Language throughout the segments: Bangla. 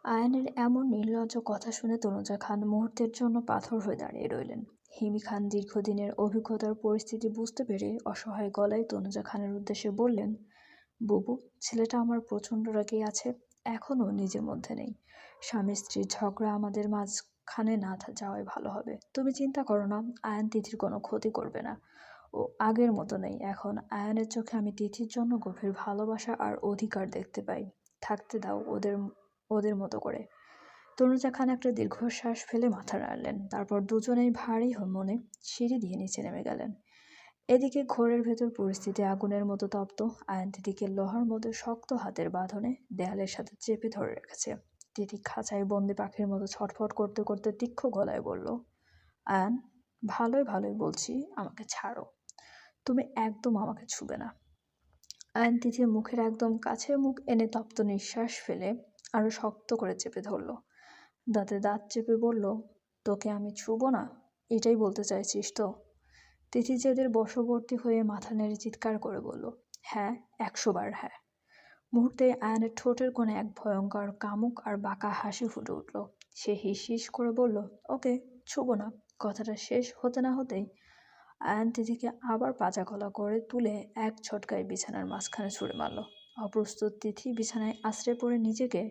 আয়ানের এমন নির্লজ্জ কথা শুনে তনুজা খান মুহূর্তের জন্য পাথর হয়ে দাঁড়িয়ে রইলেন। হিমি খান দীর্ঘদিনের অভিজ্ঞতার পরিস্থিতি বুঝতে পেরে অসহায় গলায় তনুজা খানের উদ্দেশ্যে বললেন, বুবু, ছেলেটা আমার প্রচণ্ড রাগেই আছে, এখনও নিজের মধ্যে নেই। স্বামী স্ত্রীর ঝগড়া আমাদের মাঝখানে না যাওয়াই ভালো হবে। তুমি চিন্তা করো না, আয়ান তিথির কোনো ক্ষতি করবে না। ও আগের মতো নেই এখন। আয়ানের চোখে আমি তিথির জন্য গভীর ভালোবাসা আর অধিকার দেখতে পাই। থাকতে দাও ওদের ওদের মতো করে। তনুজা খান একটা দীর্ঘশ্বাস ফেলে মাথা নাড়লেন। তারপর দুজনেই ভারী মনে সিঁড়ি দিয়ে নিচে নেমে গেলেন। এদিকে ঘোরের ভেতর পরিস্থিতি আগুনের মতো তপ্ত। আয়ান তিথিকে লোহার মতো শক্ত হাতের বাঁধনে দেয়ালের সাথে চেপে ধরে রেখেছে। তিথি খাঁচায় বন্দি পাখির মতো ছটফট করতে করতে তীক্ষ্ণ গলায় বলল, আয়ান, ভালোই ভালোই বলছি, আমাকে ছাড়ো। তুমি একদম আমাকে ছুবে না। আয়ান তিথির মুখের একদম কাছে মুখ এনে তপ্ত নিঃশ্বাস ফেলে আরো শক্ত করে চেপে ধরল। দাঁতে দাঁত চেপে বলল, তোকে আমি ছুবো না, এটাই বলতে চাইছিস তো? তিথি জেদের বশবর্তী হয়ে মাথা নেড়ে চিৎকার করে বলল, হ্যাঁ, 100 বার হ্যাঁ। মুহূর্তে আয়ানের ঠোঁটের কোণে এক ভয়ঙ্কর কামুক আর বাঁকা হাসি ফুটে উঠল। সে হিস হিস করে বলল, ওকে, ছুবো না। কথাটা শেষ হতে না হতেই আয়ান তিথিকে আবার পাজা গলা করে তুলে এক ঝটকায় বিছানার মাঝখানে ছুঁড়ে মারল। অপ্রস্তুত তিথি বিছানায় আশ্রয় পড়ে নিজেকে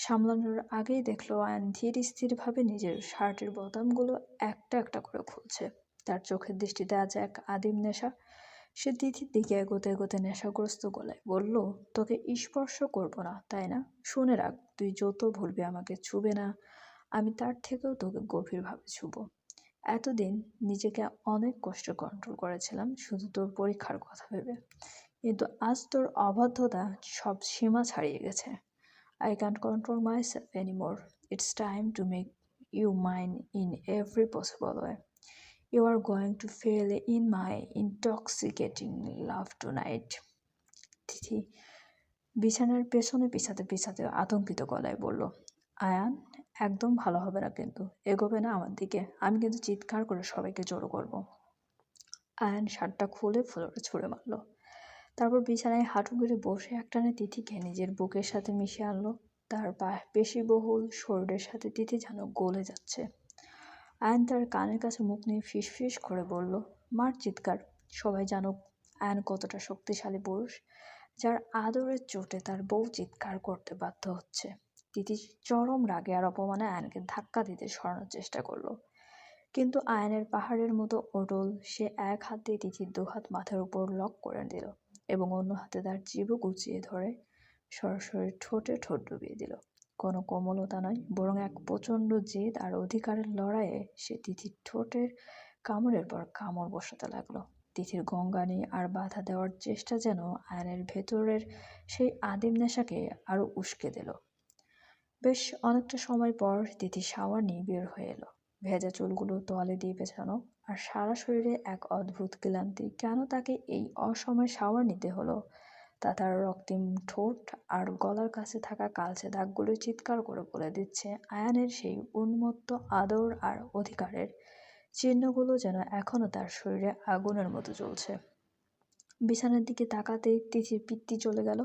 সামলানোর আগেই দেখলো আয়ান ধীর স্থিরভাবে নিজের শার্টের বোতামগুলো একটা একটা করে খুলছে। তার চোখের দৃষ্টিতে আজ এক আদিম নেশা। সে তিথির দিকে এগোতে এগোতে নেশাগ্রস্ত গলায় বলল, তোকে স্পর্শ করব না, তাই না? শুনে রাখ, তুই যত ভুলবি আমাকে ছুবে না, আমি তার থেকেও তোকে গভীরভাবে ছুব। এতদিন নিজেকে অনেক কষ্ট কন্ট্রোল করেছিলাম শুধু তোর পরীক্ষার কথা ভেবে, কিন্তু আজ তোর অবাধ্যতা সব সীমা ছাড়িয়ে গেছে। I can't control myself anymore. It's time to make you mine in every possible way. You are going to fail in my intoxicating love tonight. তিথি বিছানার পেছনে পিছাতে পিছাতে আতঙ্কিত গলায় বলল, আয়ান, একদম ভালো হবে না কিন্তু। এগোবে না আমার দিকে, আমি কিন্তু চিৎকার করে সবাইকে জড়ো করব। আয়ান শার্টটা খুলে ফ্লোরে ছুঁড়ে মারল। তারপর বিছানায় হাঁটু গেড়ে বসে একটানে তিথিকে নিজের বুকের সাথে মিশিয়ে আনলো। তার পেশিবহুল শরীরের সাথে তিথি যেন গলে যাচ্ছে। আয়ান তার কানের কাছে মুখ নিয়ে ফিসফিস করে বলল, মার চিৎকার, সবাই জানুক আয়ান কতটা শক্তিশালী পুরুষ, যার আদরের চোটে তার বউ চিৎকার করতে বাধ্য হচ্ছে। তিথি চরম রাগে আর অপমানে আয়ানকে ধাক্কা দিতে সরানোর চেষ্টা করলো, কিন্তু আয়ানের পাহাড়ের মতো অটল। সে এক হাত দিয়ে তিথির দুহাত মাথার উপর লক করে দিল এবং অন্য হাতে তার জিভও গুছিয়ে ধরে সরাসরি ঠোঁটে ঠোঁট ডুবিয়ে দিল। কোনো কোমলতা নয়, বরং এক প্রচণ্ড জেদ আর অধিকারের লড়াইয়ে সে তিথির ঠোঁটের কামড়ের পর কামড় বসাতে লাগলো। তিথির গঙ্গানি আর বাধা দেওয়ার চেষ্টা যেন আয়নের ভেতরের সেই আদিম নেশাকে আরো উস্কে দিল। বেশ অনেকটা সময় পর তিথি শাওয়ার নিয়ে বের হয়ে এলো। ভেজা চুলগুলো তোয়ালে দিয়ে পেছানো আর সারা শরীরে এক অদ্ভুত ক্লান্তি। কেন তাকে এই অসময়ে শাওয়ার নিতে হলো তা তার রক্তিম ঠোঁট আর গলার কাছে থাকা কালচে দাগগুলো চিৎকার করে বলে দিচ্ছে। আয়ানের সেই উন্মত্ত আদর আর অধিকারের চিহ্নগুলো যেন এখনো তার শরীরে আগুনের মতো জ্বলছে। বিছানার দিকে তাকাতেই তিথির পিত্তি চলে গেল।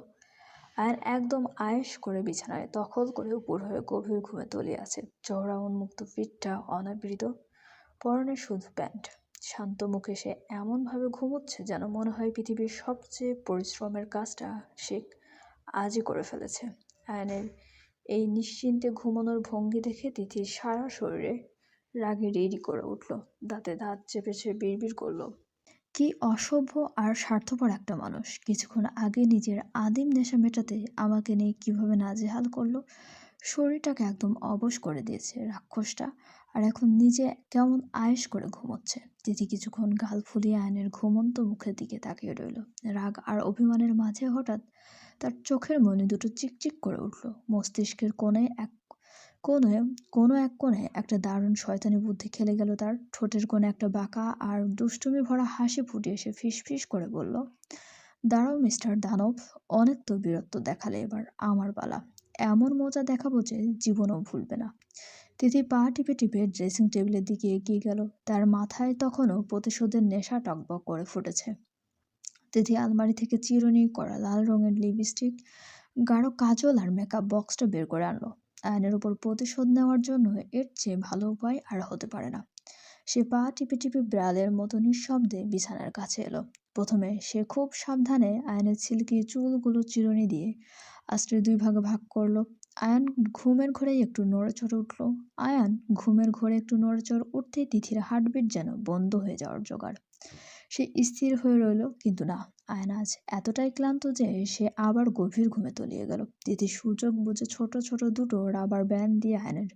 আয়ান একদম আয়েশ করে বিছানায় দখল করে উপর হয়ে গভীর ঘুমে তলিয়ে আছে। চওড়া উন্মুক্ত পিঠটা অনাবৃত, পরনে শুধু প্যান্ট। শান্ত মুখে সে এমনভাবে ঘুমোচ্ছে যেন মনে হয় পৃথিবীর সবচেয়ে পরিশ্রমের কাজটা সে আজই করে ফেলেছে। আয়ানের এই নিশ্চিন্তে ঘুমানোর ভঙ্গি দেখে তিথির সারা শরীরে রাগে রেডি করে উঠল। দাঁতে দাঁত চেপে চেপে বিড়বিড় করলো, কি অসভ্য আর স্বার্থপর একটা মানুষ! কিছুক্ষণ আগে নিজের আদিম নেশা মেটাতে আমাকে নিয়ে কিভাবে নাজেহাল করলো, শরীরটাকে একদম অবশ করে দিয়েছে রাক্ষসটা, আর এখন নিজে কেমন আয়েশ করে ঘুমোচ্ছে। তিথি কিছুক্ষণ গাল ফুলিয়ে আয়নের ঘুমন্ত মুখের দিকে তাকিয়ে রইল। রাগ আর অভিমানের মাঝে হঠাৎ তার চোখের মনি দুটো চিকচিক করে উঠল। মস্তিষ্কের কোনো এক কোণে একটা দারুণ শয়তানি বুদ্ধি খেলে গেল তার। ঠোঁটের কোণে একটা বাঁকা আর দুষ্টুমি ভরা হাসি ফুটিয়ে সে ফিসফিস করে বলল, দাঁড়াও মিস্টার দানব, অনেক তো বীরত্ব দেখালে, এবার আমার পালা। এমন মজা দেখাবো যে জীবনেও ভুলবে না। তিথি পা টিপে টিপে ড্রেসিং টেবিলের দিকে এগিয়ে গেল। তার মাথায় তখনও প্রতিশোধের নেশা টকবক করে ফুটেছে। তিথি আলমারি থেকে চিরুনি করা লাল রঙের লিপস্টিক, গাঢ় কাজল আর মেকআপ বক্সটা বের করে আনলো। আয়নের উপর প্রতিশোধ নেওয়ার জন্য এর চেয়ে ভালো উপায় আর হতে পারে না। সে পা টিপে টিপে বিড়ালের মতো নিঃশব্দে বিছানার কাছে এলো। প্রথমে সে খুব সাবধানে আয়নের সিল্কি চুলগুলো চিরুনি দিয়ে আস্তে দুই ভাগে ভাগ করলো। আয়ান ঘুমের ঘোরে একটু নড়েচড়ে উঠলো। আয়ান ঘুমের ঘোরে একটু নড়েচড়ে উঠতেই তিথির হার্টবিট যেন বন্ধ হয়ে যাওয়ার জোগাড়। সে স্থির হয়ে রইল, কিন্তু না, আয়ান আজ এতটাই ক্লান্ত যে সে আবার গভীর ঘুমে তলিয়ে গেল। তিথি সুযোগ বুঝে ছোট ছোট দুটো রাবার ব্যান্ড দিয়ে আয়নের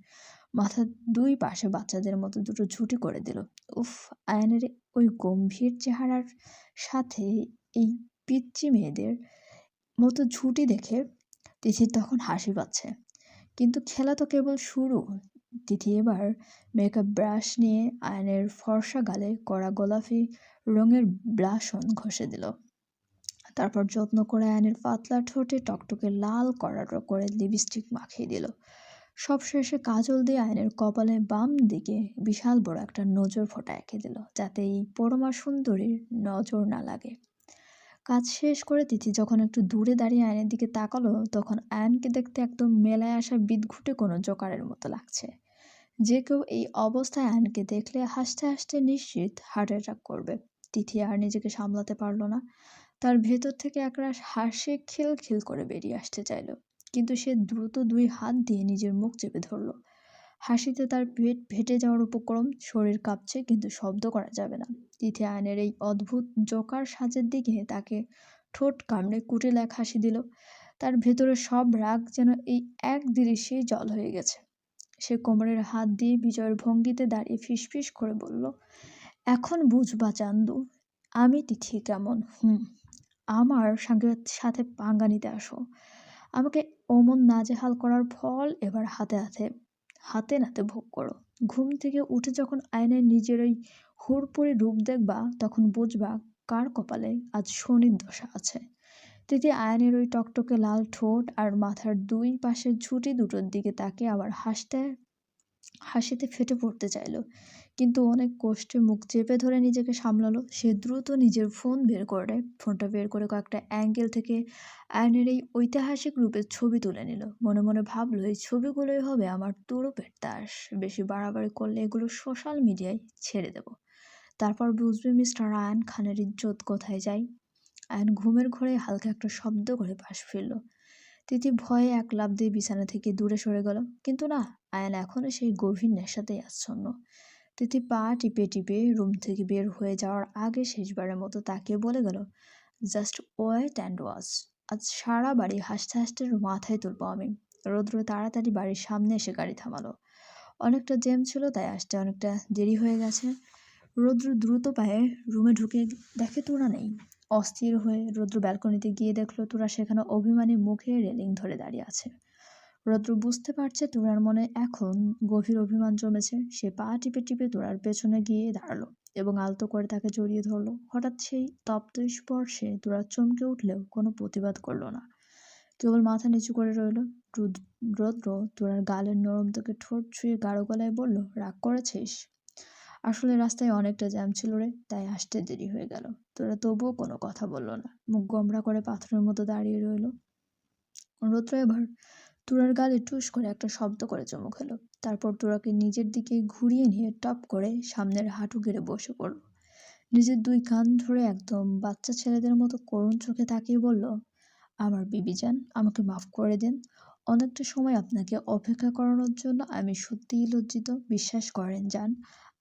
মাথার দুই পাশে বাচ্চাদের মতো দুটো ঝুঁটি করে দিল। উফ! আয়নের ওই গম্ভীর চেহারার সাথে এই পিচ্চি মেয়েদের মতো ঝুঁটি দেখে তিথির তখন হাসি পাচ্ছে। কিন্তু খেলা তো কেবল শুরু। তিথি এবার মেকআপ ব্রাশ নিয়ে আয়নের ফর্সা গালে কড়া গোলাপি রঙের ব্লাশন ঘষে দিল। তারপর যত্ন করে আয়নের পাতলা ঠোঁটে টকটকে লাল কড়া করে লিপস্টিক মাখিয়ে দিল। সবশেষে কাজল দিয়ে আয়নের কপালে বাম দিকে বিশাল বড় একটা নজর ফোঁটা এঁকে দিল, যাতে এই পরমা সুন্দরীর নজর না লাগে। কাজ শেষ করে তিথি যখন একটু দূরে দাঁড়িয়ে আয়নের দিকে তাকালো, তখন আয়নকে দেখতে একদম মেলায় আসা বিদঘুটে কোনো জোকারের মতো লাগছে। যে কেউ এই অবস্থায় আয়নকে দেখলে হাসতে হাসতে নিশ্চিত হার্ট অ্যাটাক করবে। তিথি আর নিজেকে সামলাতে পারল না। তার ভেতর থেকে একরাশ হাসি খিলখিল করে বেরিয়ে আসতে চাইল, কিন্তু সে দ্রুত দুই হাত দিয়ে নিজের মুখ চেপে ধরল। হাসিতে তার পেট ফেটে যাওয়ার উপক্রম, শরীর কাঁপছে, কিন্তু শব্দ করা যাবে না। তিথি আয়নের এই অদ্ভুত জোকার সাজের দিকে তাকে ঠোঁট কামড়ে কুটিল এক হাসি দিল। তার ভেতরে সব রাগ যেন এই এক দৃশ্যেই জল হয়ে গেছে। সে কোমরের হাত দিয়ে বিজয়ের ভঙ্গিতে দাঁড়িয়ে ফিসফিস করে বলল, এখন বুঝবা চান্দু, আমি তিথি কেমন। আমার সাথে পাঙ্গা নিতে আসো। আমাকে অমন নাজেহাল করার ফল এবার হাতে নাতে ভোগ করো। ঘুম থেকে উঠে যখন আয়নায় নিজের ওই হুড়পুরি রূপ দেখবা, তখন বুঝবা কার কপালে আজ শনির দশা আছে। তিথি আয়নের ওই টকটকে লাল ঠোঁট আর মাথার দুই পাশের ঝুঁটি দুটোর দিকে তাকে আবার হাসিতে ফেটে পড়তে চাইল, কিন্তু অনেক কষ্টে মুখ চেপে ধরে নিজেকে সামলালো। সে দ্রুত নিজের ফোনটা বের করে কয়েকটা অ্যাঙ্গেল থেকে আয়নের এই ঐতিহাসিক রূপের ছবি তুলে নিল। মনে মনে ভাবলো, এই ছবিগুলোই হবে আমার তুরুপের তাস। বেশি বাড়াবাড়ি করলে এগুলো সোশ্যাল মিডিয়ায় ছেড়ে দেব, তারপর বুঝবে মিস্টার আয়ান খানের ইজ্জত কোথায় যায়। আয়ন ঘুমের ঘোরে হালকা একটা শব্দ করে পাশ ফিরল। তিথি ভয়ে এক লাফ দিয়ে বিছানা থেকে দূরে সরে গেল, কিন্তু না, আয়ন এখনো সেই গভীর নেশাতেই আচ্ছন্ন। তিথি পা টিপে টিপে রুম থেকে বের হয়ে যাওয়ার আগে শেষবারের মতো তাকিয়ে বলে গেল, জাস্ট ওয়েট অ্যান্ড ওয়াচ। আজ সারা বাড়ি হাসতে হাসতে মাথায় তুলবো আমি। রৌদ্র তাড়াতাড়ি বাড়ির সামনে এসে গাড়ি থামালো। অনেকটা জ্যাম ছিল, তাই আসতে অনেকটা দেরি হয়ে গেছে। রৌদ্র দ্রুত পায়ে রুমে ঢুকে দেখে তুরা নেই। অস্থির হয়ে রৌদ্র ব্যালকনিতে গিয়ে দেখলো তুরা সেখানে অভিমানী মুখে রেলিং ধরে দাঁড়িয়ে আছে। রৌদ্র বুঝতে পারছে তুরার মনে এখন গভীর অভিমান জমেছে। সে পা টিপে টিপে তুরার পেছনে গিয়ে দাঁড়ালো এবং আলতো করে তাকে জড়িয়ে ধরলো। হঠাৎ সেই তপ্ত স্পর্শে তুরা চমকে উঠলেও কোনো প্রতিবাদ করলো না, কেবল মাথা নিচু করে রইল। রৌদ্র তুরার গালের নরম থেকে ঠোঁট ছুঁয়ে গাঢ় গলায় বলল, রাগ করেছিস? আসলে রাস্তায় অনেকটা জ্যাম ছিল রে, তাই আসতে দেরি হয়ে গেল। তোরা তবুও কোনো কথা বলল না, মুখ গোমড়া করে পাথরের মতো দাঁড়িয়ে রইল। রৌদ্র এবার তুরার গালে টুস করে একটা শব্দ করে চুমু খেলো। তারপর তুরাকে নিজের দিকে ঘুরিয়ে নিয়ে টপ করে সামনের হাঁটু গেড়ে বসে পড়ল। নিজের দুই কান ধরে একদম বাচ্চা ছেলেদের মতো করুণ চোখে তাকিয়ে বলল, আমার বিবিজান, আমাকে মাফ করে দিন। অনেকটা সময় আপনাকে অপেক্ষা করানোর জন্য আমি সত্যিই লজ্জিত। বিশ্বাস করেন জান,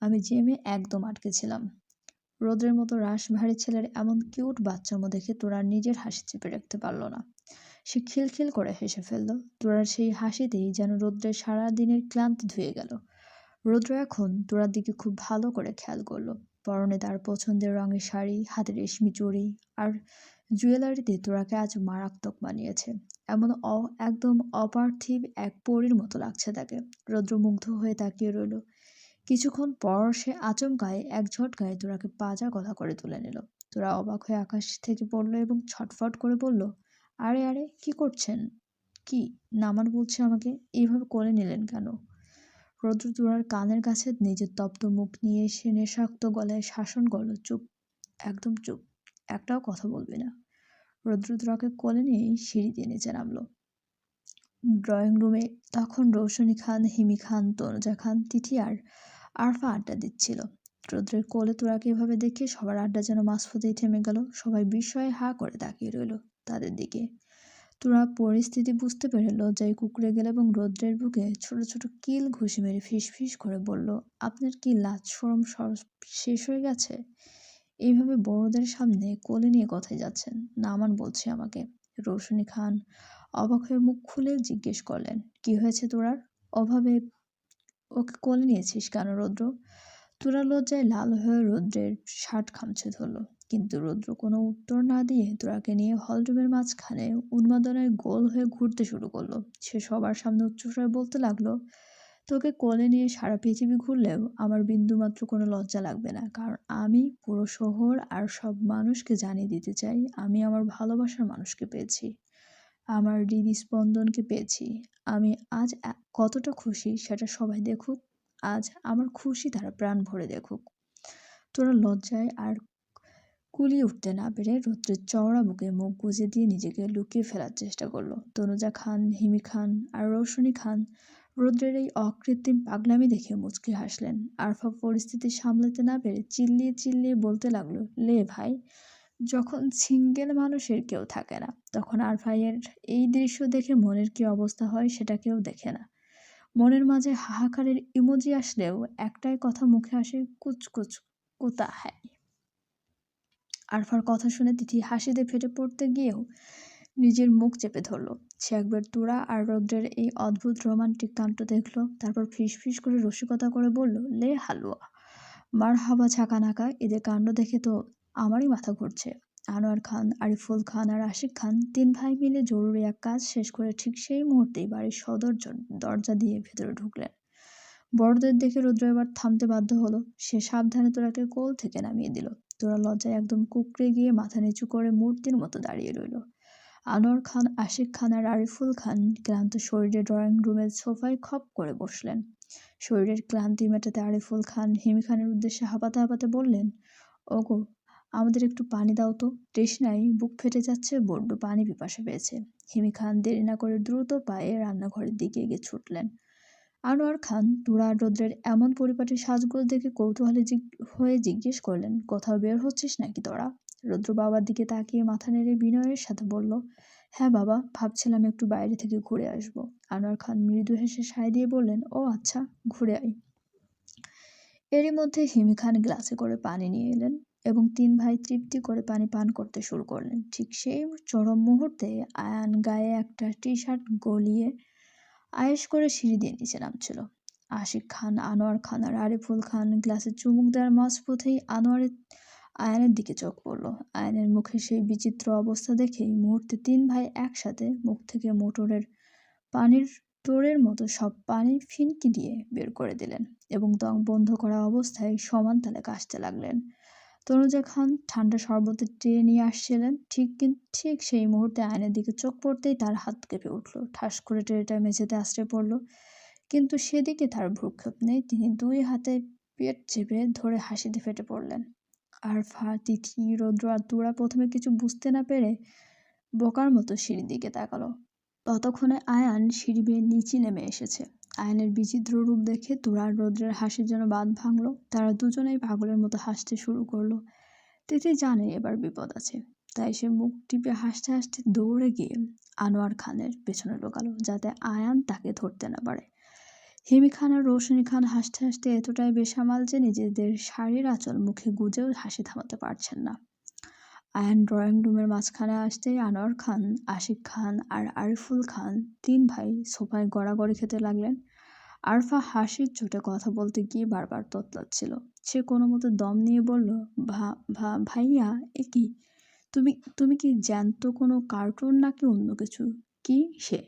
আমি জেমে একদম আটকে ছিলাম। রৌদ্রের মতো রাশভারী ছেলের এমন কিউট বাচ্চামো দেখে তোরা নিজের হাসি চেপে রাখতে পারল না। সে খিলখিল করে হেসে ফেলল। তোরার সেই হাসিতেই যেন রৌদ্রের সারা দিনের ক্লান্তি ধুয়ে গেল। রৌদ্র এখন তোরার দিকে খুব ভালো করে খেয়াল করলো। পরনে তার পছন্দের রঙের শাড়ি, হাতে রেশমি চুড়ি আর জুয়েলারিতে তোরাকে আজ মারাত্মক মানিয়েছে। একদম অপার্থিব এক পরীর মতো লাগছে তাকে। রৌদ্র মুগ্ধ হয়ে তাকিয়ে রইল। কিছুক্ষণ পর সে আচমকায় এক ঝটকায় তোরাকে পাজা গলা করে তুলে নিল। তোরা অবাক হয়ে আকাশ থেকে পড়ল এবং ছটফট করে বলল, আরে আরে, কি করছেন? কি নামান বলছে আমাকে, এইভাবে কোলে নিলেন কেন? রৌদ্র তোরার কানের কাছে নিজের তপ্ত মুখ নিয়ে এসে নেশাক্ত গলায় শাসন করল, চুপ, একদম চুপ, একটাও কথা বলবি না। রৌদ্র তোরাকে কোলে নিয়েই সিঁড়ি দিয়ে নিচে নামলো। ড্রয়িং রুমে তখন রৌশনী খান, হিমি খান, তনুজা খান, তিথি আর আরফা আড্ডা দিচ্ছিল। রৌদ্রের কোলে তোরাকে এভাবে দেখে সবার আড্ডা যেন মাঝপথেই থেমে গেল। সবাই বিস্ময়ে হা করে তাকিয়ে রইল তাদের দিকে। তোরা পরিস্থিতি বুঝতে পেরে লজ্জায় কুঁকড়ে গেল এবং রৌদ্রের বুকে ছোট ছোট কিল ঘুষি মেরে ফিস ফিস করে বলল, আপনার কি লাজ শরম সব শেষ হয়ে গেছে? এইভাবে বড়দের সামনে কোলে নিয়ে কোথায় যাচ্ছেন? নামান বলছি আমাকে। রৌশনী খান অবাক হয়ে মুখ খুলে জিজ্ঞেস করলেন, কি হয়েছে তোরার? অভাবে ওকে কোলে নিয়েছিস কেন রৌদ্র? তোরা লজ্জায় লাল হয়ে রৌদ্রের শার্ট খামচে ধরল। কিন্তু রৌদ্র কোনো উত্তর না দিয়ে তোরাকে নিয়ে হলরুমের মাঝখানে উন্মাদনায় গোল হয়ে ঘুরতে শুরু করলো। সে সবার সামনে উচ্চস্বরে বলতে লাগলো, তোকে কোলে নিয়ে সারা পৃথিবী ঘুরলেও আমার বিন্দুমাত্র কোনো লজ্জা লাগবে না, কারণ আমি পুরো শহর আর সব মানুষকে জানিয়ে দিতে চাই আমি আমার ভালোবাসার মানুষকে পেয়েছি, আমার হৃদস্পন্দনকে পেয়েছি। আমি আজ কতটা খুশি সেটা সবাই দেখুক। আজ আমার খুশি তারা প্রাণ ভরে দেখুক। তোরা লজ্জায় আর কুলিয়ে উঠতে না পেরে রৌদ্রের চওড়া বুকে মুখ গুজে দিয়ে নিজেকে লুকিয়ে ফেলার চেষ্টা করলো। তনুজা খান, হিমি খান আর রৌশনী খান রৌদ্রের এই অকৃত্রিম পাগলামি দেখে মুচকি হাসলেন। আরফা পরিস্থিতি সামলাতে না পেরে চিল্লিয়ে চিল্লিয়ে বলতে লাগলো, লে ভাই, যখন সিঙ্গেল মানুষের কেউ থাকে না তখন আরফাইয়ের এই দৃশ্য দেখে মনের কি অবস্থা হয় সেটা কেউ দেখে না। মনের মাঝে হাহাকারের ইমোজি আসলেও একটাই কথা মুখে আসে, কুচকুচ কুতা হ্যায়। আরফার কথা শুনে তিথি হাসিতে ফেটে পড়তে গিয়েও নিজের মুখ চেপে ধরল। সে একবার তোরা আর রৌদ্রের এই অদ্ভুত রোমান্টিক কাণ্ড দেখলো, তারপর ফিস ফিস করে রসিকতা করে বলল, লে হালুয়া, মার হাবা ঝাঁকা নাকা, এদের কাণ্ড দেখে তো আমারই মাথা ঘুরছে। আনোয়ার খান, আরিফুল খান আর আশিক খান তিন ভাই মিলে জরুরি এক কাজ শেষ করে ঠিক সেই মুহূর্তেই বাড়ির সদর দরজা দিয়ে ভেতরে ঢুকলেন। বড়দের দেখে রুদ্র এবার থামতে বাধ্য হলো। সে সাবধানে তোরাকে কোল থেকে নামিয়ে দিল। তোরা লজ্জায় একদম কুঁকড়ে গিয়ে মাথা নিচু করে মূর্তির মতো দাঁড়িয়ে রইল। আনোয়ার খান, আশিক খান আর আরিফুল খান ক্লান্ত শরীরে ড্রয়িং রুমের সোফায় খপ করে বসলেন। শরীরের ক্লান্তি মেটাতে আরিফুল খান হিমি খানের উদ্দেশ্যে হাঁপাতে হাঁপাতে বললেন, ওগো, আমাদের একটু পানি দাও তো, তৃষ্ণায় বুক ফেটে যাচ্ছে, বড্ড পানি পিপাসা পেয়েছে। হিমি খান দেরি না করে দ্রুত পায়ে রান্নাঘরের দিকে এগিয়ে ছুটলেন। আনোয়ার খান তুরা আর রৌদ্রের এমন পরিপাটি সাজগোজ দেখে কৌতূহলী হয়ে জিজ্ঞেস করলেন, কোথাও বের হচ্ছিস নাকি তোরা? রৌদ্র বাবার দিকে তাকিয়ে মাথা নেড়ে বিনয়ের সাথে বলল, হ্যাঁ বাবা, ভাবছিলাম একটু বাইরে থেকে ঘুরে আসবো। আনোয়ার খান মৃদু হেসে সায় দিয়ে বললেন, ও আচ্ছা, ঘুরে আয়। এরই মধ্যে হিমি খান গ্লাসে করে পানি নিয়ে এলেন এবং তিন ভাই তৃপ্তি করে পানি পান করতে শুরু করলেন। ঠিক সেই চরম মুহূর্তে আয়ান গায়ে একটা টি শার্ট গলিয়ে আয়েশ করে সিঁড়ি দিয়ে নিচে নামছিল। আশিক খান, আনোয়ার খান আর আরিফুল খান গ্লাসে চুমুক দেওয়ার মাঝপথেই আয়ানের দিকে চোখ পড়ল। আয়ানের মুখে সেই বিচিত্র অবস্থা দেখেই মুহূর্তে তিন ভাই একসাথে মুখ থেকে মোটরের পানির তোড়ের মতো সব পানি ফিনকি দিয়ে বের করে দিলেন এবং দম বন্ধ করা অবস্থায় সমান তালে কাশতে লাগলেন। তনুজা খান ঠান্ডা শরবতের ট্রে নিয়ে আসছিলেন। ঠিক সেই মুহূর্তে আয়নের দিকে চোখ পড়তেই তার হাত কেঁপে উঠল। ঠাস করে ট্রেটা মেঝেতে আছড়ে পড়ল। কিন্তু সেদিকে তার ভ্রুক্ষেপ নেই। তিনি দুই হাতে পেট চেপে ধরে হাসিতে ফেটে পড়লেন। আরফা, তিথি, রৌদ্র আর তুরা প্রথমে কিছু বুঝতে না পেরে বোকার মতো সিঁড়ির দিকে তাকালো। ততক্ষণে আয়ান সিঁড়ি বেয়ে নিচে নেমে এসেছে। আয়ানের বিচিত্র রূপ দেখে তুরা আর রৌদ্রের হাসির যেন বাঁধ ভাঙল। তারা দুজনেই পাগলের মতো হাসতে শুরু করলো। তিথি জানে এবার বিপদ আছে, তাই সে মুখ টিপে হাসতে হাসতে দৌড়ে গিয়ে আনোয়ার খানের পেছনে লুকালো, যাতে আয়ান তাকে ধরতে না পারে। হিমি খান আর রৌশনী খান হাসতে হাসতে এতটাই বেসামাল যে নিজেদের শাড়ির আঁচল মুখে গুজেও হাসি থামাতে পারছেন না। আয়ান ড্রয়িং রুমের মাঝখানে আসতেই আনোয়ার খান, আশিক খান আর আরিফুল খান তিন ভাই সোফায় গড়াগড়ি খেতে লাগলেন। আরফা হাসির চোটে কথা বলতে গিয়ে বারবার তোতলাচ্ছিল। সে কোনো মতো দম নিয়ে বলল, ভাইয়া, এ কি, তুমি তুমি কি জ্যান্ত কোনো কার্টুন নাকি অন্য কিছু? কি সে?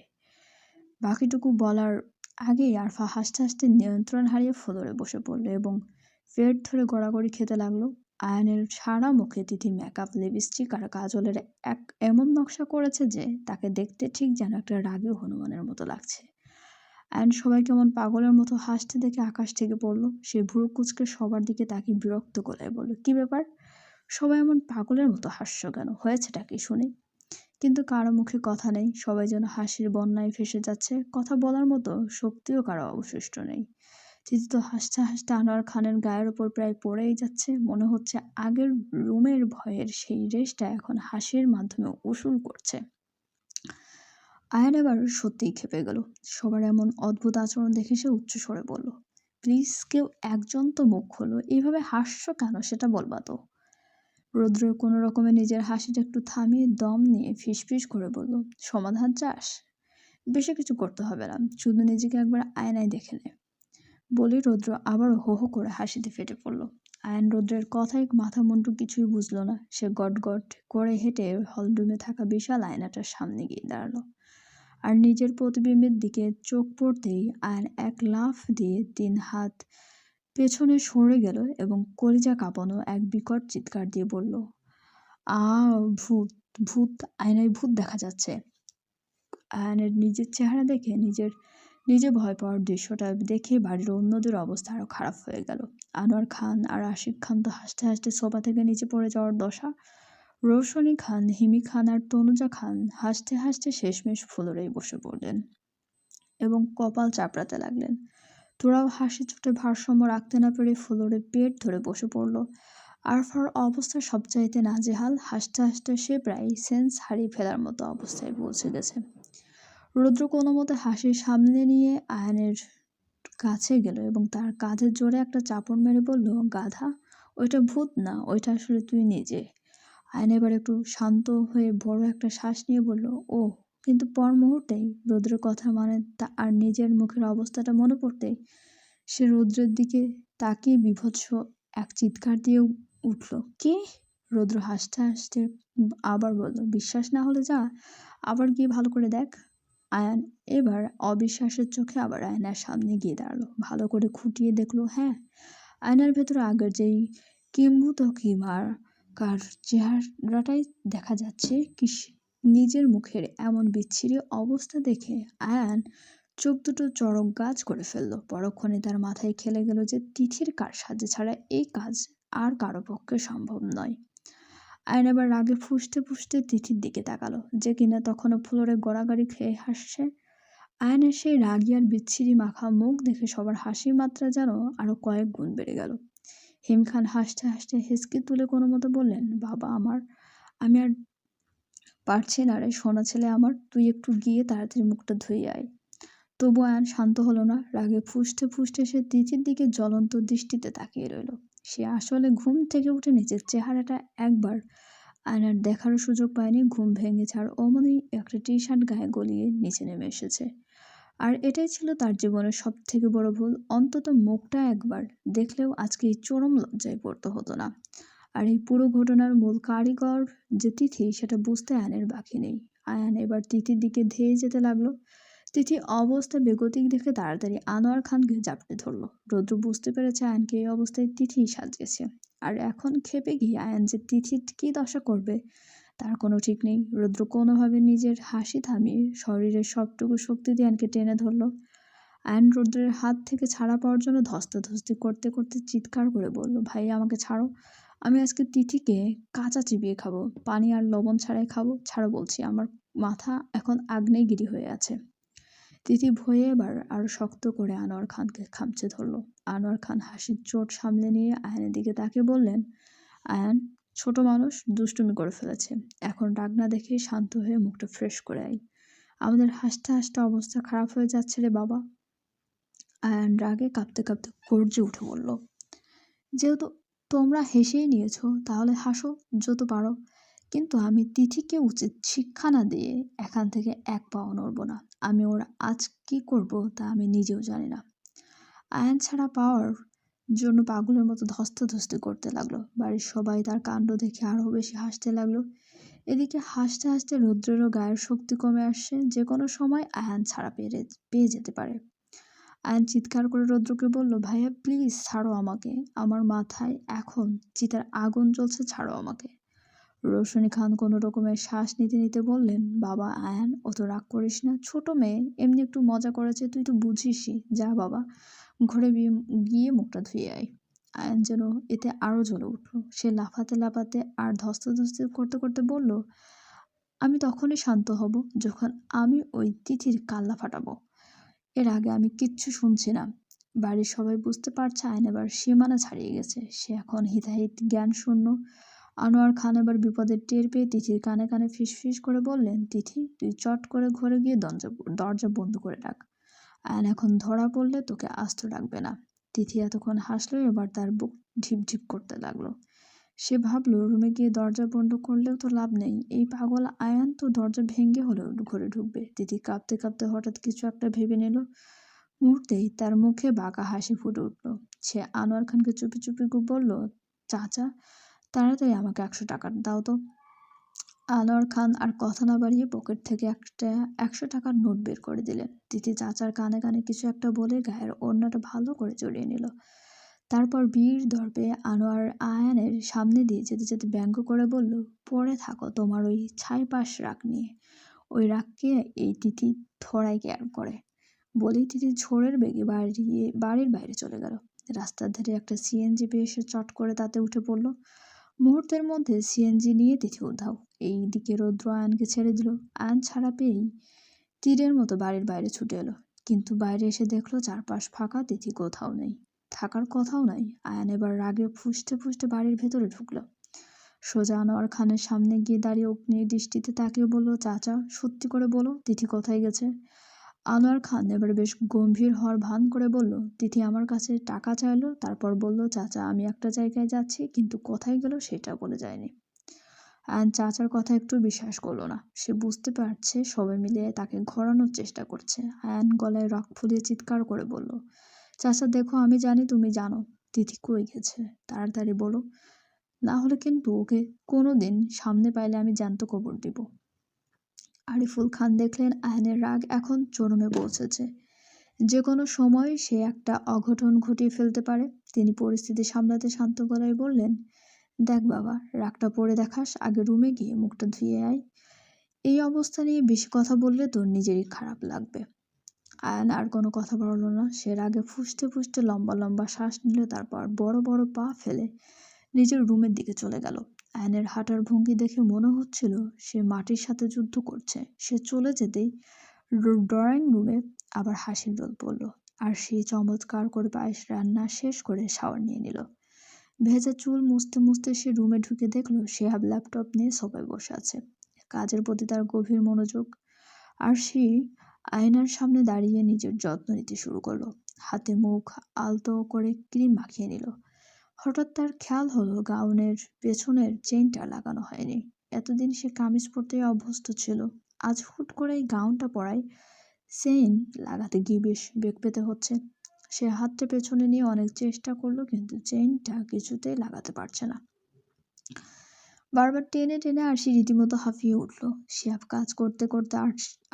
বাকিটুকু বলার আগেই আরফা হাসতে হাসতে নিয়ন্ত্রণ হারিয়ে ফ্লোরে বসে পড়ল এবং পেট ধরে গড়াগড়ি খেতে লাগলো। আয়নের সারা মুখে তিথি মেকআপ, লিপস্টিক আর কাজলের এক এমন নকশা করেছে যে তাকে দেখতে ঠিক যেন একটা রাগী হনুমানের মতো লাগছে। আয়ন সবাই কেমন পাগলের মতো হাসতে দেখে আকাশ থেকে পড়লো। সে ভুরু কুঁচকে সবার দিকে তাকিয়ে বিরক্ত গলায় বলল, কি ব্যাপার, সবাই এমন পাগলের মতো হাসছো কেন? হয়েছেটা কি শুনি? কিন্তু কারো মুখে কথা নেই, সবাই যেন হাসির বন্যায় ভেসে যাচ্ছে, কথা বলার মতো শক্তিও কারো অবশিষ্ট নেই। তিথি তো হাসতে হাসতে আনোয়ার খানের গায়ের ওপর প্রায় পড়েই যাচ্ছে, মনে হচ্ছে আগের রুমের ভয়ের সেই রেশটা এখন হাসির মাধ্যমে উসুল করছে। আয়ান এবার সত্যিই খেপে গেল। সবার এমন অদ্ভুত আচরণ দেখে সে উচ্চস্বরে বলল, প্লিজ কেউ একজন তো মুখ খোলো, এইভাবে হাসছো কেন সেটা বলবা তো। রৌদ্র কোনো রকমে নিজের হাসিটা একটু থামিয়ে দম নিয়ে ফিসফিস করে বলল, সমাধান চাস? বেশি কিছু করতে হবে না, শুধু নিজেকে একবার আয়নায় দেখে নে। বলে রৌদ্র আবারও হো হো করে হাসিতে ফেটে পড়ল। আয়ন রৌদ্রের কথায় মাথা মুন্ডু কিছুই বুঝলো না। সে গট গট করে হেঁটে হলরুমে থাকা বিশাল আয়নাটার সামনে গিয়ে দাঁড়ালো। আর নিজের প্রতিবিম্বের দিকে চোখ পড়তেই আয়ন এক লাফ দিয়ে 3 হাত পেছনে সরে গেল এবং কলিজা কাঁপানো এক বিকট চিৎকার দিয়ে বলল, আ ভূত, ভূত, আয়নায় ভূত দেখা যাচ্ছে। আয়নের নিজের চেহারা দেখে নিজে ভয় পাওয়ার দৃশ্যটা দেখে বাড়ির অন্যদের অবস্থা আরো খারাপ হয়ে গেল। আনোয়ার খান আর আশিক খান তো হাসতে হাসতে সোফা থেকে নিচে পড়ে যাওয়ার দশা। রৌশনী খান, হিমি খান আর তনুজা খান হাসতে হাসতে শেষমেশ ফ্লোরেই বসে পড়লেন এবং কপাল চাপড়াতে লাগলেন। তোরাও হাসি চোটে ভারসাম্য রাখতে না পেরে ফ্লোরে পেট ধরে বসে পড়ল। আরফার অবস্থা সবচাইতে নাজেহাল। হাসতে হাসতে সে প্রায় সেন্স হারিয়ে ফেলার মতো অবস্থায় পৌঁছে গেছে। রৌদ্র কোনো মতে হাসি সামনে নিয়ে আয়নের কাছে গেল এবং তার কাঁধের জোরে একটা চাপড় মেরে বলল, গাধা, ওইটা ভূত না, ওইটা আসলে তুই নিজে। আয়ন এবার একটু শান্ত হয়ে বড় একটা শ্বাস নিয়ে বলল, ও। কিন্তু পর মুহূর্তেই রৌদ্রের কথা আর নিজের মুখের অবস্থাটা মনে পড়তেই সে রৌদ্রের দিকে তাকিয়ে বিভৎস এক চিৎকার দিয়ে উঠল, কি? রৌদ্র হাসতে হাসতে আবার বলল, বিশ্বাস না হলে যা, আবার গিয়ে ভালো করে দেখ। আয়ান এবার অবিশ্বাসের চোখে আবার আয়নার সামনে গিয়ে দাঁড়ালো। ভালো করে খুঁটিয়ে দেখলো, হ্যাঁ, আয়নার ভেতরে আগের যেই কিম্ভূত কিমার কার চেহারাটাই দেখা যাচ্ছে। নিজের মুখের এমন বিচ্ছিরি অবস্থা দেখে আয়ান চোখ দুটো চড়ক গাছ করে ফেলল। পরক্ষণে তার মাথায় খেলে গেল যে তিথির কারসাজি ছাড়া এই কাজ আর কারো পক্ষে সম্ভব নয়। আয়ন এবার রাগে ফুঁসতে ফুঁসতে তিথির দিকে তাকালো, যে কিনা তখনও ফ্লোরে গড়াগড়ি খেয়ে হাসছে। আয়নের সেই রাগী আর বিচ্ছিরি মাখা মুখ দেখে সবার হাসির মাত্রা যেন আরো কয়েক গুণ বেড়ে গেল। হিম খান হাসতে হাসতে হেসকি তুলে কোনো মতো বললেন, বাবা আমার, আমি আর পারছি না রে সোনা ছেলে আমার, তুই একটু গিয়ে তাড়াতাড়ি মুখটা ধুয়ে আয়। তবু আয়ন শান্ত হলো না। রাগে ফুঁসতে ফুঁসতে সে তিথির দিকে জ্বলন্ত দৃষ্টিতে তাকিয়ে রইল। সে আসলে ঘুম থেকে উঠে নিজের চেহারাটা একবার আয়নার দেখারও সুযোগ পায়নি। ঘুম ভেঙেছে আর অমনি একটা টি শার্ট গায়ে গলিয়ে নিচে নেমে এসেছে। আর এটাই ছিল তার জীবনের সব থেকে বড় ভুল। অন্তত মুখটা একবার দেখলেও আজকে এই চরম লজ্জায় পড়তে হতো না। আর এই পুরো ঘটনার মূল কারিগর যে তিথি, সেটা বুঝতে আয়নের বাকি নেই। আয়ান এবার তিথির দিকে ধেয়ে যেতে লাগলো। তিথি অবস্থা বেগতিক দেখে তাড়াতাড়ি আনোয়ার খানকে জাপটে ধরলো। রৌদ্র বুঝতে পেরেছে আয়নকে এই অবস্থায় তিথি সাজিয়েছে। আর এখন খেপে গিয়ে আয়ন যে তিথির কি দশা করবে তার কোনো ঠিক নেই। রৌদ্র কোনোভাবে নিজের হাসি থামিয়ে শরীরের সবটুকু শক্তি দিয়ে আয়নকে টেনে ধরলো। আয়ন রৌদ্রের হাত থেকে ছাড়া পাওয়ার জন্য ধস্তাধস্তি করতে করতে চিৎকার করে বলল, ভাই আমাকে ছাড়ো, আমি আজকে তিথিকে কাঁচা চিবিয়ে খাবো, পানি আর লবণ ছাড়াই খাবো, ছাড়ো বলছি, আমার মাথা এখন আগ্নেয়গিরি হয়ে আছে। তিথি ভয়ে এবার আরো শক্ত করে আনোয়ার খানকে খামচে ধরলো। আনোয়ার খান হাসির চোট সামলে নিয়ে আয়নের দিকে তাকিয়ে বললেন, আয়ান, ছোট মানুষ দুষ্টুমি করে ফেলেছে, এখন রাগ না দেখে শান্ত হয়ে মুখটা ফ্রেশ করে আয়, আমাদের হাসতে হাসতে অবস্থা খারাপ হয়ে যাচ্ছে রে বাবা। আয়ান রাগে কাঁপতে কাঁপতে গর্জে উঠে বলল, যেহেতু তোমরা হেসেই নিয়েছো তাহলে হাসো যত পারো, কিন্তু আমি তিথিকে উচিত শিক্ষা না দিয়ে এখান থেকে এক পাও নড়ব না। আমি ওর আজ কি করব তা আমি নিজেও জানি না। আয়ান ছাড়া পাওয়ার জন্য পাগলের মতো ধস্তাধস্তি করতে লাগলো। বাড়ির সবাই তার কাণ্ড দেখে আরো বেশি হাসতে লাগলো। এদিকে হাসতে হাসতে রৌদ্রেরও গায়ের শক্তি কমে আসছে, যে কোনো সময় আয়ান ছাড়া পেয়ে যেতে পারে। আয়ান চিৎকার করে রৌদ্রকে বলল, ভাইয়া প্লিজ ছাড়ো আমাকে, আমার মাথায় এখন চিতার আগুন জ্বলছে, ছাড়ো আমাকে। রৌশনী খান কোনো রকমের শ্বাস নিতে নিতে বললেন, বাবা আয়ান, অত রাগ করিস না, ছোট মেয়ে, এমনি একটু মজা করেছে, তুই তো বুঝিসই, যা বাবা ঘরে গিয়ে মুখটা ধুয়ে আয়। আয়ান যেন এতে আরো জ্বলে উঠল। সে লাফাতে লাফাতে আর ধস্তাধস্তি করতে করতে বলল, আমি তখনই শান্ত হব যখন আমি ওই তিথির কাল্লা ফাটাবো। এর আগে আমি কিচ্ছু শুনছি না। বাড়ির সবাই বুঝতে পারছে আয়ন এবার সীমানা ছাড়িয়ে গেছে। সে এখন হিতাহিত জ্ঞান শূন্য। আনোয়ার খান এবার বিপদের টের পেয়ে তিথির কানে কানে ফিসফিস করে বললেন, তিথি, তুই চট করে ঘরে গিয়ে দরজা বন্ধ করে রাখ। আয়ন এখন ধরা পড়লে তোকে আস্ত রাখবে না। তিথি এতক্ষণ হাসলো, এবার তার বুক ঢিপ ঢিপ করতে লাগলো। সে ভাবলো, রুমে গিয়ে দরজা বন্ধ করলেও তো লাভ নেই, এই পাগল আয়ান তো দরজা ভেঙে হলেও ঘরে ঢুকবে। তিথি কাঁপতে কাঁপতে হঠাৎ কিছু একটা ভেবে নিল। মুহূর্তেই তার মুখে বাঁকা হাসি ফুটে উঠল। সে আনোয়ার খানকে চুপি চুপি বলল, চাচা, তাড়াতাড়ি আমাকে 100 টাকা দাও তো। আনোয়ার খান আর কথা না বাড়িয়ে পকেট থেকে একটা 100 টাকার নোট বের করে দিলেন। তিথি চাচার কানে কানে কিছু একটা বলে গায়ের ওড়নাটা ভালো করে জড়িয়ে নিল। তারপর বীর দর্পে আনোয়ার আয়ানের সামনে দিয়ে যেতে যেতে ব্যঙ্গ করে বলল, পড়ে থাকো তোমার ওই ছাইপাশ রাগ নিয়ে। ওই রাগকে এই তিথি থোড়াই কেয়ার করে। বলেই তিথি ঝোড়ের বেগে বাড়ির বাইরে চলে গেল। রাস্তার ধারে একটা সিএনজি পেয়ে সে চট করে তাতে উঠে পড়ল। মুহূর্তের মধ্যে সিএনজি নিয়ে তিথি উধাও। এই দিকে রৌদ্র আয়নকে ছেড়ে দিল। আয়ন ছাড়া পেয়েই তীরের মতো বাড়ির বাইরে ছুটে এলো। কিন্তু বাইরে এসে দেখলো চারপাশ ফাঁকা, তিথি কোথাও নেই, থাকার কথাও নাই। আয়ান এবার রাগে ফুঁসতে ফুঁসতে বাড়ির ভেতরে ঢুকলো। সোজা আনোয়ার খানের সামনে গিয়ে দাঁড়িয়ে অগ্নি দৃষ্টিতে তাকিয়ে বলল, চাচা, সত্যি করে বলো, তিথি কোথায় গেছে? আনোয়ার খান এবার বেশ গম্ভীর হওয়ার ভান করে বলল, তিথি আমার কাছে টাকা চাইলো, তারপর বলল, চাচা আমি একটা জায়গায় যাচ্ছি, কিন্তু কোথায় গেল সেটা বলে যায়নি। আয়ন চাচার কথা একটু বিশ্বাস করলো না। সে বুঝতে পারছে সবাই মিলে তাকে ঘোরানোর চেষ্টা করছে। আয়ন গলায় রক ফুলিয়ে চিৎকার করে বলল, চাচা দেখো, আমি জানি তুমি জানো তিথি কই গেছে, তাড়াতাড়ি বলো, না হলে কিন্তু ওকে কোনোদিন সামনে পাইলে আমি জ্যান্ত কবর দিব। আরিফুল খান দেখলেন আয়নের রাগ এখন চরমে পৌঁছেছে। যে কোনো সময় সে একটা অঘটন ঘটিয়ে ফেলতে পারে। তিনি পরিস্থিতি সামলাতে শান্ত গলায় বললেন, দেখ বাবা, রাগটা পড়ে দেখাস, আগে রুমে গিয়ে মুখটা ধুয়ে আয়। এই অবস্থা নিয়ে বেশি কথা বললে তোর নিজেরই খারাপ লাগবে। আয়ন আর কোনো কথা বলল না। সে রাগে ফুঁসতে ফুঁসতে লম্বা লম্বা শ্বাস নিল, তারপর বড় বড় পা ফেলে নিজের রুমের দিকে চলে গেল। আয়নের হাঁটার ভঙ্গি দেখে মনে হচ্ছিল সে মাটির সাথে যুদ্ধ করছে। সে চলে যেতেই ড্রয়িং রুমে আবার হাসির রোল পড়ল। আর সে চমৎকার করে পায়েস রান্না শেষ করে শাওয়ার নিয়ে নিল। ভেজা চুল মুছতে মুছতে সে রুমে ঢুকে দেখলো শিহাব ল্যাপটপ নিয়ে সোফায় বসে আছে। কাজের প্রতি তার গভীর মনোযোগ। আর সে আয়নার সামনে দাঁড়িয়ে নিজের যত্ন নিতে শুরু করলো। হাতে মুখ আলতো করে ক্রিম মাখিয়ে নিল। হঠাৎ তার খেয়াল হলো গাউনের পেছনের চেইনটা লাগানো হয়নি। এতদিন সে কামিজ পরতেই অভ্যস্ত ছিল, আজ হুট করে এই গাউনটা পরায় চেইন লাগাতে গিয়ে বেশ বেগ পেতে হচ্ছে। সে হাতটা পেছনে নিয়ে অনেক চেষ্টা করলো, কিন্তু চেইনটা কিছুতেই লাগাতে পারছে না। বারবার টেনে টেনে আরশি রীতিমতো হাঁফিয়ে উঠল। শিহাব কাজ করতে করতে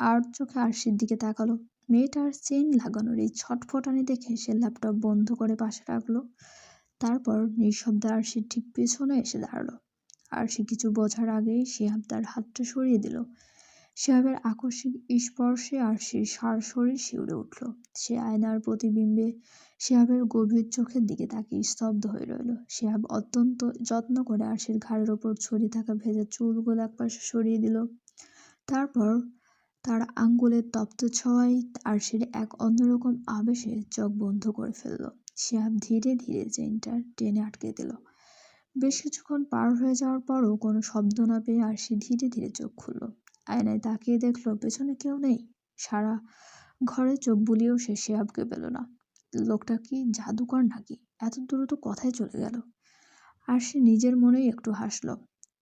আর চোখে আরশির দিকে তাকালো। মেয়েটার চেইন লাগানোর এই ছটফটানি দেখে সে ল্যাপটপ বন্ধ করে পাশে রাখলো। তারপর নিঃশব্দে আরশির ঠিক পেছনে এসে দাঁড়ালো। আরশি কিছু বোঝার আগেই শিহাব তার হাতটা সরিয়ে দিল। শিহাবের আকস্মিক স্পর্শে আরশির সারা শরীর শিউরে উঠল। সে আয়নার প্রতিবিম্বে শিহাবের গভীর চোখের দিকে তাকিয়ে স্তব্ধ হয়ে রইল। শিহাব অত্যন্ত যত্ন করে আরশির ঘাড়ের ওপর ছড়িয়ে থাকা ভেজা চুলগুলো একপাশে সরিয়ে দিল। তারপর তার আঙ্গুলের তপ্ত ছোঁয়ায় আরশির এক অন্যরকম আবেশে চোখ বন্ধ করে ফেলল। শিহাব ধীরে ধীরে চেইনটা টেনে আটকে দিল। বেশ কিছুক্ষণ পার হয়ে যাওয়ার পরও কোনো শব্দ না পেয়ে আরশি ধীরে ধীরে চোখ খুলল। আয়নায় তাকিয়ে দেখলো পেছনে কেউ নেই। সারা ঘরে চোখ বুলিয়েও সে শিহাবকে পেল না। লোকটা কি জাদুকর নাকি, এত দ্রুত কথায় চলে গেল? আরশি নিজের মনেই একটু হাসলো।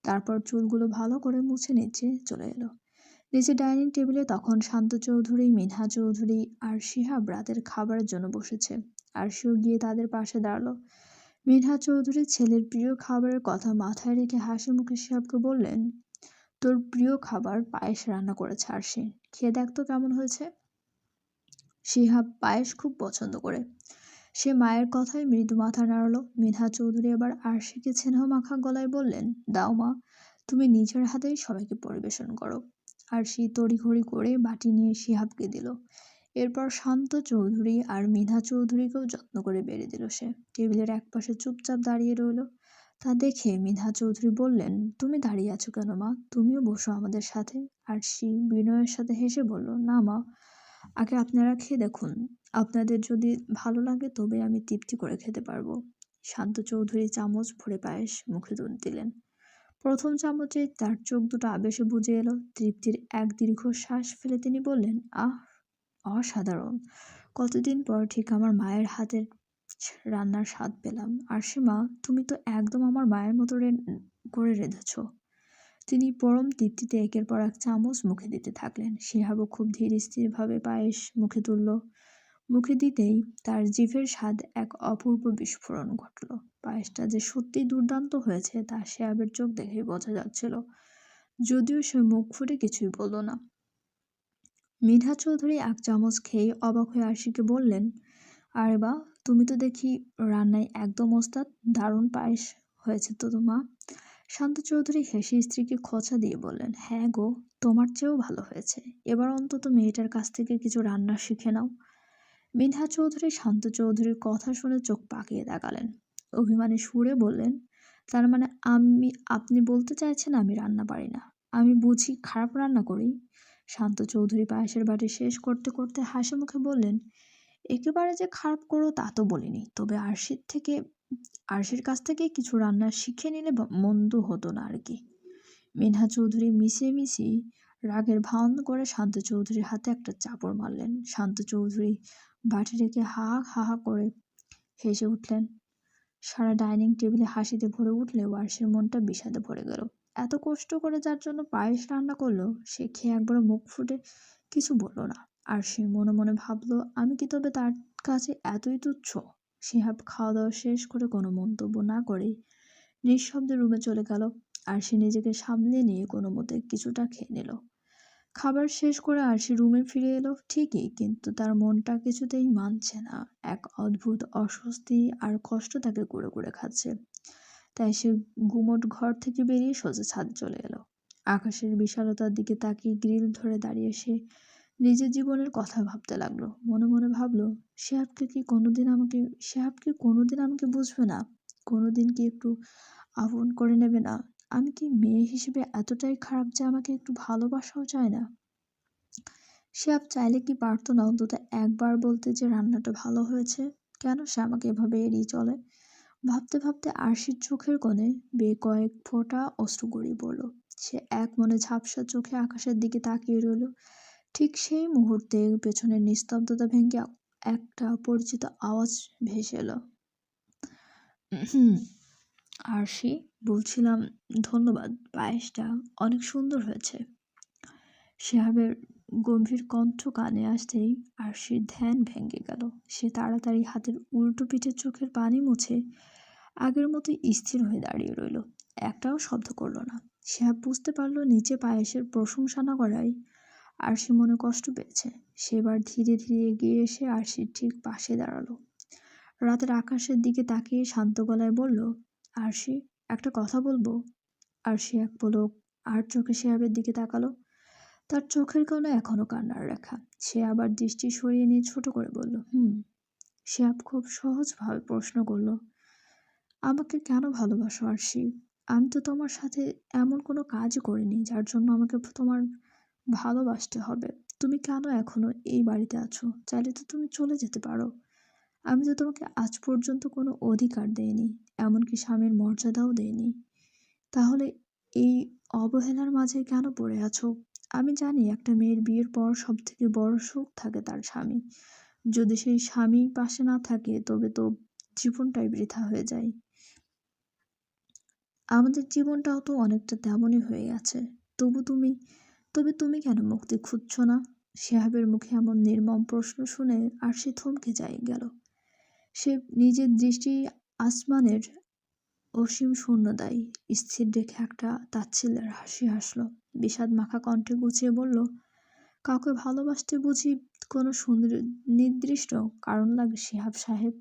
তারপর চুলগুলো ভালো করে মুছে নিচে চলে এলো। নিচে ডাইনিং টেবিলে তখন শান্ত চৌধুরী, মিনহা চৌধুরী আর শিহাব রাতের খাবারের জন্য বসেছে। আরশিও গিয়ে তাদের পাশে দাঁড়ালো। মিনহা চৌধুরী ছেলের প্রিয় খাবারের কথা মাথায় রেখে হাসি মুখে শিহাবকে বললেন, তোর প্রিয় খাবার পায়েস রান্না করেছে আরশি, খেয়ে দেখ তো কেমন হয়েছে। শিহাব পায়েস খুব পছন্দ করে। সে মায়ের কথায় মৃদু মাথা নাড়ল। মিনহা চৌধুরী এবার আরশিকে স্নেহ মাখা গলায় বললেন, দাও মা, তুমি নিজের হাতেই সবাইকে পরিবেশন করো। আরশি তড়িঘড়ি করে বাটি নিয়ে শিহাবকে দিল। এরপর শান্ত চৌধুরী আর মিনহা চৌধুরীকেও যত্ন করে বেড়ে দিল। সে টেবিলের একপাশে চুপচাপ দাঁড়িয়ে রইল। তা দেখে মিনহা চৌধুরী বললেন, তুমি দাঁড়িয়ে আছো কেন মা, তুমিও বসো আমাদের সাথে। আরশি বিনয়ের সাথে হেসে বলল, না মা, আগে আপনারা খেয়ে দেখুন, আপনাদের যদি ভালো লাগে তবে আমি তৃপ্তি করে খেতে পারবো। শান্ত চৌধুরী চামচ ভরে পায়েস মুখে দিলেন। প্রথম চামচে তার চোখ দুটো আবেশে বুজে এলো। তৃপ্তির এক দীর্ঘ শ্বাস ফেলে তিনি বললেন, আহ, অসাধারণ! কতদিন পর ঠিক আমার মায়ের হাতের রান্নার স্বাদ পেলাম। আরশি মা, তুমি তো একদম আমার মায়ের মতো করে রেঁধেছ। তিনি পরম তৃপ্তিতে একের পর এক চামচ মুখে দিতে থাকলেন। শিহাবও খুব ধীর স্থিরভাবে পায়েস মুখে তুলল। মুখে দিতেই তার জিভের স্বাদ এক অপূর্ব বিস্ফোরণ ঘটল। পায়েসটা যে সত্যিই দুর্দান্ত হয়েছে তা শিহাবের চোখ দেখেই বোঝা যাচ্ছিল, যদিও সে মুখ ফুটে কিছুই বলল না। মিনহা চৌধুরী এক চামচ খেয়ে অবাক হয়ে আরশিকে বললেন, আরে বা, তুমি তো দেখি রান্নায় একদম ওস্তাদ, দারুণ পায়েস হয়েছে তো মা। শান্ত চৌধুরী হেসে স্ত্রীকে খোঁচা দিয়ে বললেন, হ্যাঁ গো, তোমার চেয়েও ভালো হয়েছে। এবার অন্তত মেয়েটার কাছ থেকে কিছু রান্না শিখে নাও। মিনহা চৌধুরী শান্ত চৌধুরীর কথা শুনে চোখ পাকিয়ে তাকালেন। অভিমানী সুরে বললেন, তার মানে আপনি বলতে চাইছেন আমি রান্না পারি না, আমি বুঝি খারাপ রান্না করি? শান্ত চৌধুরী পায়েসের বাটি শেষ করতে করতে হাসি মুখে বললেন, একেবারে যে খারাপ করো তা তো বলিনি, তবে আরশির কাছ থেকে কিছু রান্না শিখে নিলে মন্দ হতো না আর কি। মিনহা চৌধুরী মিশিয়ে রাগের ভান করে শান্ত চৌধুরীর হাতে একটা চাপড় মারলেন। শান্ত চৌধুরী বাটি রেখে হা হা হা করে হেসে উঠলেন। সারা ডাইনিং টেবিলে হাসিতে ভরে উঠলেও আরশির মনটা বিষাদে ভরে গেল। এত কষ্ট করে যার জন্য পায়েস রান্না করলো, সে খেয়ে একবারও মুখ ফুটে কিছু বলল না। আরশি মনে মনে ভাবলো, আমি কি তবে তার কাছে এতই তুচ্ছ? শিহাব খাওয়া দাওয়া শেষ করে কোনো মন্তব্য না করেই নিঃশব্দে রুমে চলে গেল। আরশি নিজেকে সামলে নিয়ে কোনো মতে কিছুটা খেয়ে নিল। খাবার শেষ করে আরশি রুমে ফিরে এলো ঠিকই, কিন্তু তার মনটা কিছুতেই মানছে না। এক অদ্ভুত অস্বস্তি আর কষ্ট তাকে কুরে কুরে খাচ্ছে। তাই সে গুমোট ঘর থেকে বেরিয়ে সোজা ছাদে চলে এলো। আকাশের বিশালতার দিকে তাকিয়ে গ্রিল ধরে দাঁড়িয়ে সে নিজের জীবনের কথা ভাবতে লাগলো। মনে মনে ভাবলো, শেহাব কি কোনোদিন আমাকে বুঝবে না? কোনোদিন কি একটু আপন করে নেবে না? আমি কি মেয়ে হিসেবে এতটাই খারাপ যে আমাকে একটু ভালোবাসাও চায় না? শেহাব চাইলে কি পারতো না অন্তত একবার বলতে যে রান্নাটা ভালো হয়েছে? কেন সে আমাকে এভাবে এড়িয়ে চলে? ভাবতে ভাবতে আরশির চোখের কোণে বেয়ে কয়েক ফোঁটা অশ্রু গড়িয়ে পড়ল। সে এক মনে ঝাপসা চোখে আকাশের দিকে তাকিয়ে রইল। ঠিক সেই মুহূর্তে পেছনের নিস্তব্ধতা ভেঙে একটা পরিচিত আওয়াজ ভেসে এলো। আরশি, বলছিলাম, ধন্যবাদ, পায়েসটা অনেক সুন্দর হয়েছে। শিহাবের গম্ভীর কণ্ঠ কানে আসতেই আরশির ধ্যান ভেঙে গেল। সে তাড়াতাড়ি হাতের উল্টো পিঠে চোখের পানি মুছে আগের মতোই স্থির হয়ে দাঁড়িয়ে রইল। একটাও শব্দ করল না। শিহাব বুঝতে পারল নিচে পায়েসের প্রশংসা না করায় আরশি মনে কষ্ট পেয়েছে। সেবার ধীরে ধীরে এগিয়ে এসে আরশির ঠিক পাশে দাঁড়ালো। রাতের আকাশের দিকে তাকিয়ে শান্ত গলায় বলল, আরশি, একটা কথা বলবো? আরশি এক পলক আর চোখে শিহাবের দিকে তাকালো। তার চোখের কোণে এখনো কান্নার রেখা। সে আবার দৃষ্টি সরিয়ে নিয়ে ছোট করে বলল, শিহাব খুব সহজভাবে প্রশ্ন করল, আমাকে কেন ভালোবাসো আরশি? আমি তো তোমার সাথে এমন কোনো কাজই করিনি যার জন্য আমাকে তোমার ভালোবাসতে হবে। তুমি কেন এখনো এই বাড়িতে আছো? চাইলে তো তুমি চলে যেতে পারো। আমি তো তোমাকে আজ পর্যন্ত কোনো অধিকার দেইনি, এমনকি স্বামীর মর্যাদাও দেইনি। তাহলে এই অবহেলার মাঝে কেন পড়ে আছো? আমি জানি একটা মেয়ের বিয়ের পর সব থেকে বড় সুখ থাকে তার স্বামী। যদি সেই স্বামী পাশে না থাকে তবে তো জীবনটাই বৃথা হয়ে যায়। আমাদের জীবনটাও তো অনেকটা তেমনই হয়ে গেছে। তবে তুমি কেন মুক্তি খুঁজছ না? শিহাবের মুখে এমন নির্মম প্রশ্ন শুনে আরশি থমকে গেল। সে নিজের দৃষ্টি আসমানের অসীম শূন্যতায় স্থির রেখে একটা তাচ্ছিল্যের হাসি হাসল। বিষাদ মাখা কণ্ঠে গুছিয়ে বলল, কাউকে ভালোবাসতে বুঝি কোনো নির্দিষ্ট কারণ লাগে শিহাব সাহেব?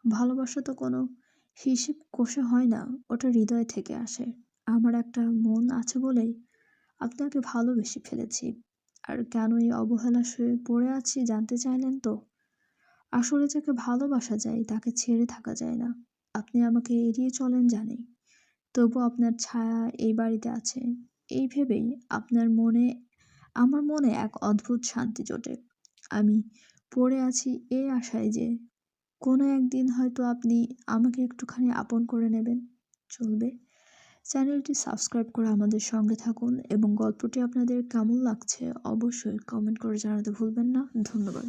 ভালোবাসা তো কোনো হিসেব কষে হয় না, ওটা হৃদয় থেকে আসে। আমার একটা মন আছে বলেই আপনাকে ভালোবেসে ফেলেছি। আর কেন এই অবহেলা সয়ে পড়ে আছি জানতে চাইলেন তো? আসলে যাকে ভালোবাসা যায় তাকে ছেড়ে থাকা যায় না। আপনি আমাকে এড়িয়ে চলেন জানি, তবু আপনার ছায়া এই বাড়িতে আছে। এই ভেবেই আমার মনে এক অদ্ভুত শান্তি জোটে। আমি পড়ে আছি এই আশায় যে কোনো একদিন হয়তো আপনি আমাকে একটুখানি আপন করে নেবেন। চলবে? চ্যানেলটি সাবস্ক্রাইব করে আমাদের সঙ্গে থাকুন এবং গল্পটি আপনাদের কেমন লাগছে অবশ্যই কমেন্ট করে জানাতে ভুলবেন না। ধন্যবাদ।